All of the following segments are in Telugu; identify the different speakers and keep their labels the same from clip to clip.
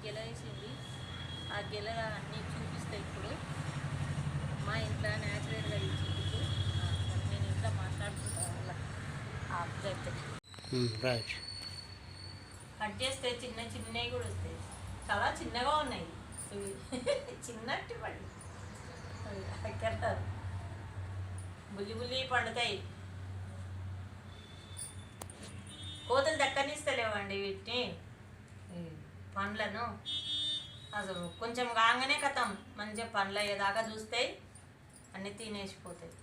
Speaker 1: గెల వేసింది. ఆ గెల అన్నీ చూపిస్తాయి ఇప్పుడు. మా ఇంట్లో న్యాచురల్గా ఈ చెట్టుకు నేను ఇంట్లో మాట్లాడుకుంటాను అలా ఆబ్జెక్ట్
Speaker 2: రైట్.
Speaker 1: కట్ చేస్తే చిన్న చిన్నవి కూడా వస్తాయి. చాలా చిన్నగా ఉన్నాయి ఇవి. చిన్నటి పండు అక్కడ బుల్లి బుల్లి పండుతాయి. కోతులు దక్కనిస్తలేవండి వీటిని, పండ్లను. అసలు కొంచెం కాగానే కథం మంచిగా పండ్లు అయ్యేదాకా చూస్తాయి, అన్నీ తినేసిపోతాయి.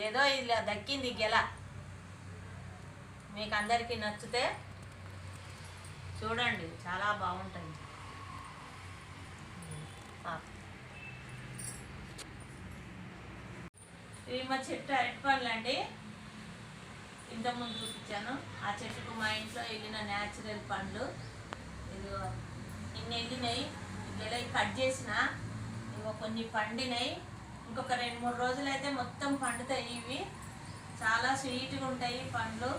Speaker 1: ఏదో ఇలా దక్కింది గెల. మీకు అందరికీ నచ్చితే చూడండి, చాలా బాగుంటుంది. ఇవి మా చెట్టు అరటి పండ్లు అండి. ఇంతకుముందు చూపించాను. ఆ చెట్టుకు మా ఇంట్లో వెళ్ళిన న్యాచురల్ పండ్లు. ఇది ఇన్ని వెళ్ళినాయి. ఇలా కట్ చేసిన ఇవో కొన్ని పండినాయి. ఇంకొక 2-3 రోజులు అయితే మొత్తం పండుతాయి. ఇవి చాలా స్వీట్గా ఉంటాయి పండ్లు.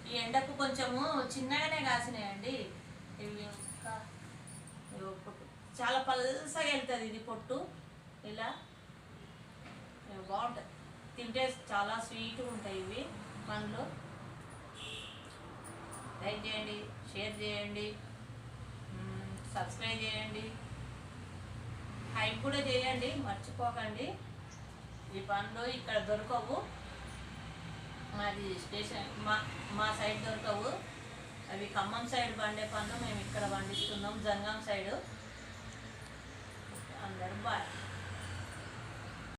Speaker 1: ఈ ఎండకు కొంచెము చిన్నగానే కాసినాయండి ఇవి. పొట్టు చాలా పల్సగా వెళ్తుంది ఇది పొట్టు. ఇలా బాగుంటుంది, తింటే చాలా స్వీట్గా ఉంటాయి ఇవి పండ్లు. లైక్ చేయండి, షేర్ చేయండి, సబ్స్క్రైబ్ చేయండి, హైప్ కూడా చేయండి, మర్చిపోకండి. ఈ పండ్లు ఇక్కడ దొరకవు, మాది స్టేషన్ మా సైడ్ దొరకవు. అవి ఖమ్మం సైడ్ పండే పండ్లు మేము ఇక్కడ పండిస్తున్నాం, జనగాం సైడు.